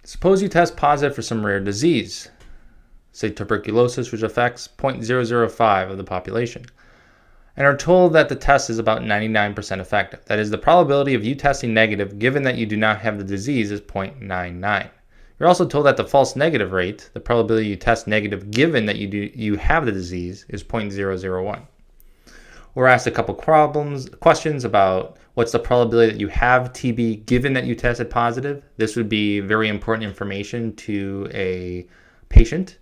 Suppose you test positive for some rare disease, say tuberculosis, which affects 0.005 of the population, and are told that the test is about 99% effective. That is, the probability of you testing negative given that you do not have the disease is 0.99. You're also told that the false negative rate, the probability you test negative given that you have the disease, is 0.001. We're asked a couple questions about what's the probability that you have TB given that you tested positive. This would be very important information to a patient.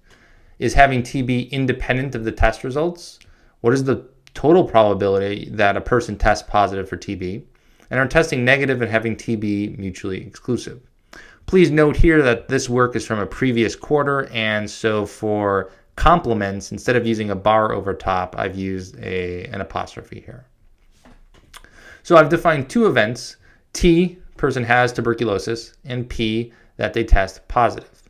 Is having TB independent of the test results? What is the total probability that a person tests positive for TB? And are testing negative and having TB mutually exclusive? Please note here that this work is from a previous quarter, and so for complements, instead of using a bar over top, I've used an apostrophe here. So I've defined two events: T, person has tuberculosis, and P, that they test positive.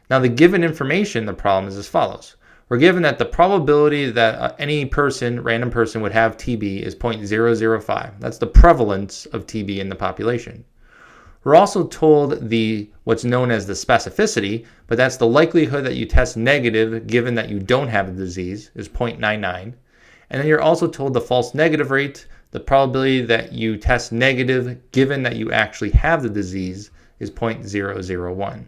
Now the given information, the problem is as follows. We're given that the probability that any person, random person, would have TB is 0.005. That's the prevalence of TB in the population. We're also told what's known as the specificity, but that's the likelihood that you test negative given that you don't have the disease is 0.99. And then you're also told the false negative rate, the probability that you test negative given that you actually have the disease is 0.001.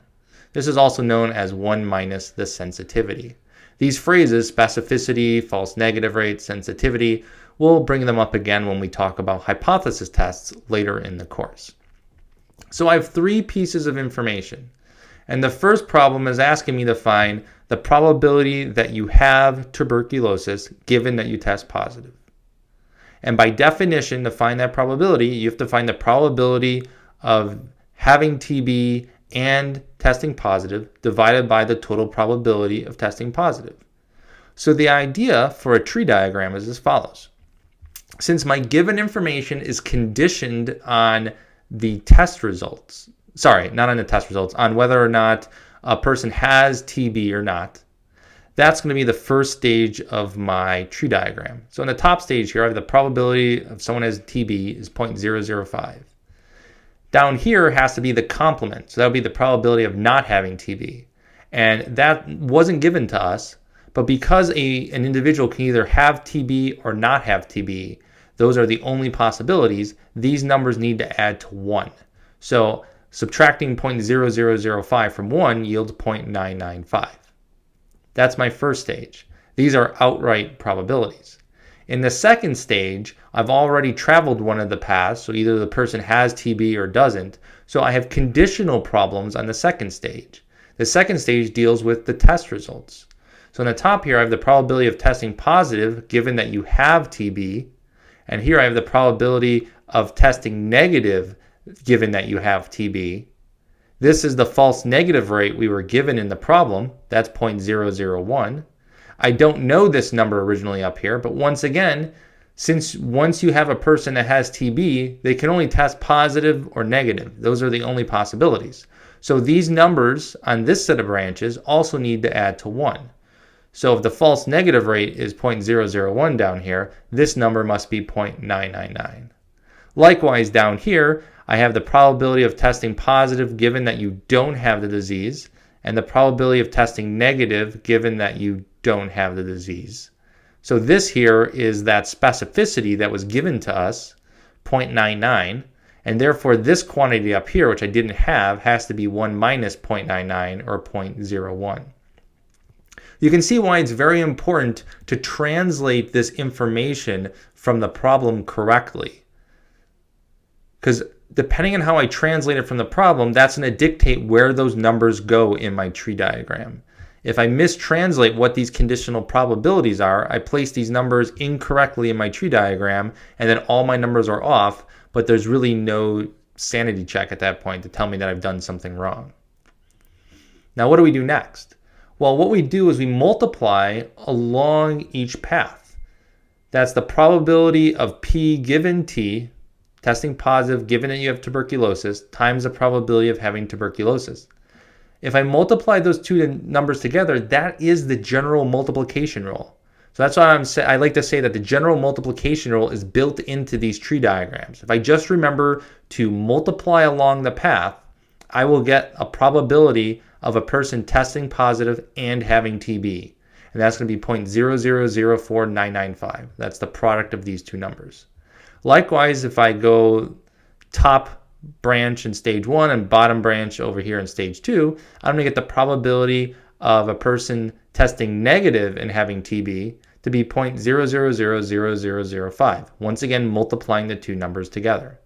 This is also known as 1 minus the sensitivity. These phrases, specificity, false negative rate, sensitivity, we'll bring them up again when we talk about hypothesis tests later in the course. So I have three pieces of information. And the first problem is asking me to find the probability that you have tuberculosis given that you test positive. And by definition, to find that probability, you have to find the probability of having TB and testing positive divided by the total probability of testing positive. So the idea for a tree diagram is as follows. Since my given information is conditioned on the test results, not on the test results, on whether or not a person has TB or not, that's going to be the first stage of my tree diagram. So in the top stage here, I have the probability of someone has TB is 0.005. Down here has to be the complement. So that would be the probability of not having TB. And that wasn't given to us, but because an individual can either have TB or not have TB, those are the only possibilities, these numbers need to add to 1. So subtracting 0.0005 from 1 yields 0.995. That's my first stage. These are outright probabilities. In the second stage, I've already traveled one of the paths, so either the person has TB or doesn't, so I have conditional problems on the second stage. The second stage deals with the test results. So in the top here, I have the probability of testing positive given that you have TB, and here I have the probability of testing negative given that you have TB. This is the false negative rate we were given in the problem. That's 0.001. I don't know this number originally up here, but once again, since once you have a person that has TB, they can only test positive or negative. Those are the only possibilities. So these numbers on this set of branches also need to add to 1. So if the false negative rate is 0.001 down here, this number must be 0.999. Likewise, down here, I have the probability of testing positive given that you don't have the disease, and the probability of testing negative given that you don't have the disease. So this here is that specificity that was given to us, 0.99, and therefore this quantity up here, which I didn't have, has to be 1 minus 0.99 or 0.01. You can see why it's very important to translate this information from the problem correctly. Because depending on how I translate it from the problem, that's going to dictate where those numbers go in my tree diagram. If I mistranslate what these conditional probabilities are, I place these numbers incorrectly in my tree diagram, and then all my numbers are off, but there's really no sanity check at that point to tell me that I've done something wrong. Now, what do we do next? Well, what we do is we multiply along each path. That's the probability of P given T, testing positive given that you have tuberculosis, times the probability of having tuberculosis. If I multiply those two numbers together, that is the general multiplication rule. So that's why I like to say that the general multiplication rule is built into these tree diagrams. If I just remember to multiply along the path, I will get a probability of a person testing positive and having TB. And that's going to be 0.0004995. That's the product of these two numbers. Likewise, if I go top branch in stage 1 and bottom branch over here in stage 2, I'm going to get the probability of a person testing negative and having TB to be 0.0000005. Once again, multiplying the two numbers together.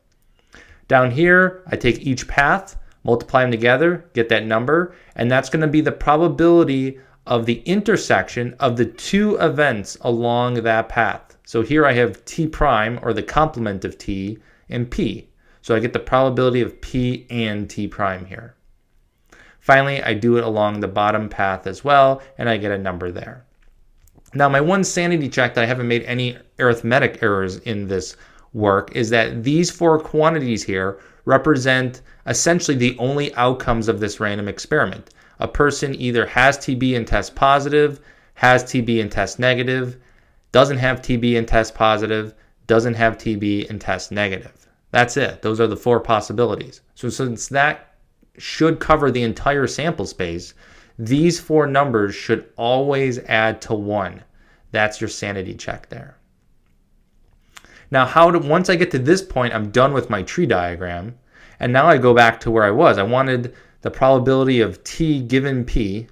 Down here, I take each path, multiply them together, get that number, and that's going to be the probability of the intersection of the two events along that path. So here I have T prime, or the complement of T, and P. So I get the probability of P and T prime here. Finally, I do it along the bottom path as well, and I get a number there. Now, my one sanity check that I haven't made any arithmetic errors in this work is that these four quantities here represent essentially the only outcomes of this random experiment. A person either has TB and tests positive, has TB and tests negative, doesn't have TB and tests positive, doesn't have TB and tests negative. That's it. Those are the four possibilities. So since that should cover the entire sample space, these four numbers should always add to 1. That's your sanity check there. Now, once I get to this point, I'm done with my tree diagram. And now I go back to where I was. I wanted the probability of T given P,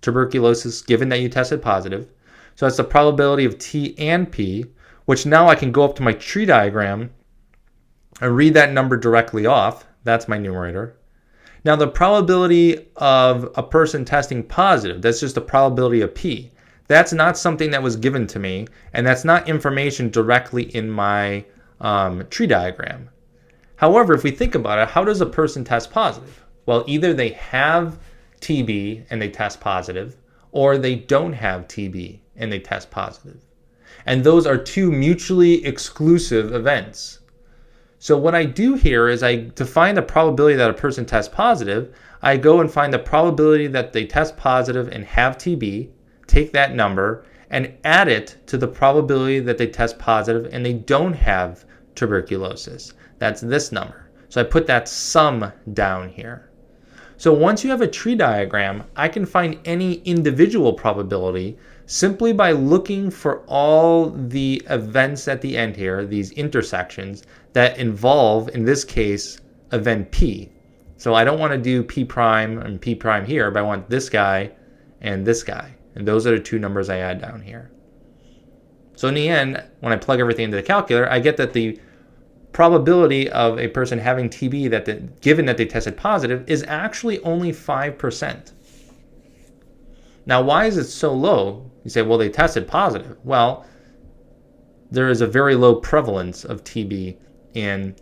tuberculosis given that you tested positive. So that's the probability of T and P, which now I can go up to my tree diagram and read that number directly off. That's my numerator. Now the probability of a person testing positive, that's just the probability of P. That's not something that was given to me, and that's not information directly in my tree diagram. However, if we think about it, how does a person test positive? Well, either they have TB and they test positive, or they don't have TB and they test positive. And those are two mutually exclusive events. So what I do here is to find the probability that a person tests positive, I go and find the probability that they test positive and have TB, take that number, and add it to the probability that they test positive and they don't have tuberculosis. That's this number. So I put that sum down here. So once you have a tree diagram, I can find any individual probability simply by looking for all the events at the end here, these intersections that involve, in this case, event P. So I don't want to do P prime and P prime here, but I want this guy and this guy. And those are the two numbers I add down here. So in the end, when I plug everything into the calculator, I get that the probability of a person having TB, given that they tested positive, is actually only 5%. Now, why is it so low? You say, well, they tested positive. Well, there is a very low prevalence of TB in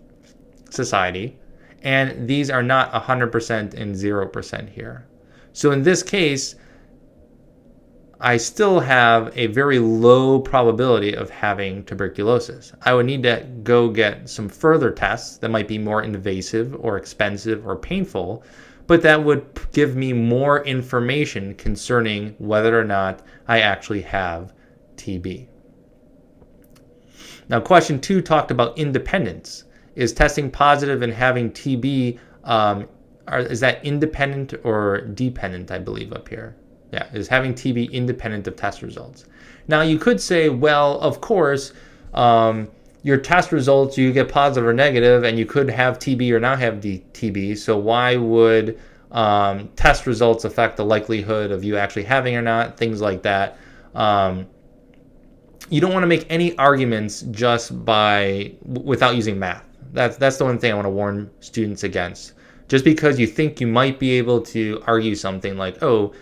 society, and these are not 100% and 0% here. So in this case, I still have a very low probability of having tuberculosis. I would need to go get some further tests that might be more invasive or expensive or painful, but that would give me more information concerning whether or not I actually have TB. Now, question 2 talked about independence. Is testing positive and having TB, is that independent or dependent, I believe, up here? Yeah, is having TB independent of test results? Now, you could say, well, of course, your test results, you get positive or negative, and you could have TB or not have TB, so why would test results affect the likelihood of you actually having or not, things like that. You don't want to make any arguments just without using math. That's the one thing I want to warn students against. Just because you think you might be able to argue something like, oh,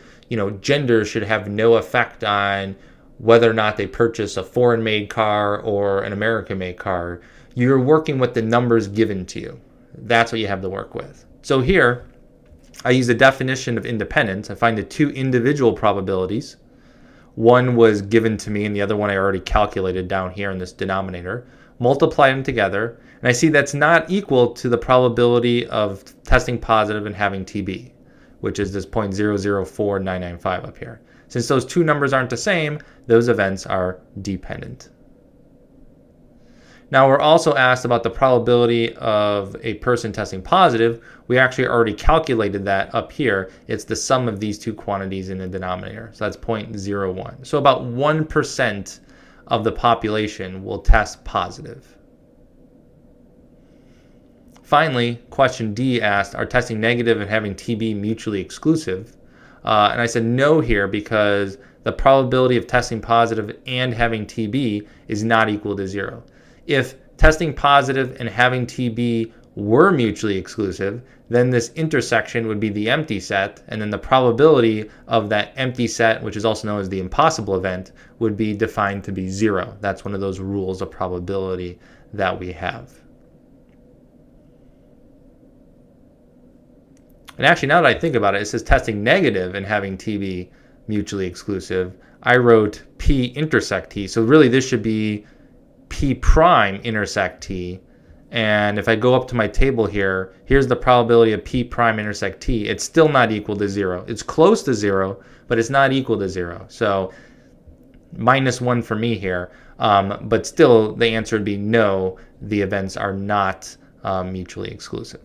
gender should have no effect on whether or not they purchase a foreign-made car or an American-made car. You're working with the numbers given to you. That's what you have to work with. So here, I use the definition of independence. I find the two individual probabilities. One was given to me and the other one I already calculated down here in this denominator. Multiply them together, and I see that's not equal to the probability of testing positive and having TB, which is this 0.004995 up here. Since those two numbers aren't the same, those events are dependent. Now we're also asked about the probability of a person testing positive. We actually already calculated that up here. It's the sum of these two quantities in the denominator. So that's 0.01. So about 1% of the population will test positive. Finally, question D asked, are testing negative and having TB mutually exclusive? And I said no here because the probability of testing positive and having TB is not equal to 0. If testing positive and having TB were mutually exclusive, then this intersection would be the empty set, and then the probability of that empty set, which is also known as the impossible event, would be defined to be 0. That's one of those rules of probability that we have. And actually, now that I think about it, it says testing negative and having TB mutually exclusive. I wrote P intersect T. So really this should be P prime intersect T. And if I go up to my table here, here's the probability of P prime intersect T. It's still not equal to 0. It's close to 0, but it's not equal to 0. So -1 for me here. But still, the answer would be no, the events are not mutually exclusive.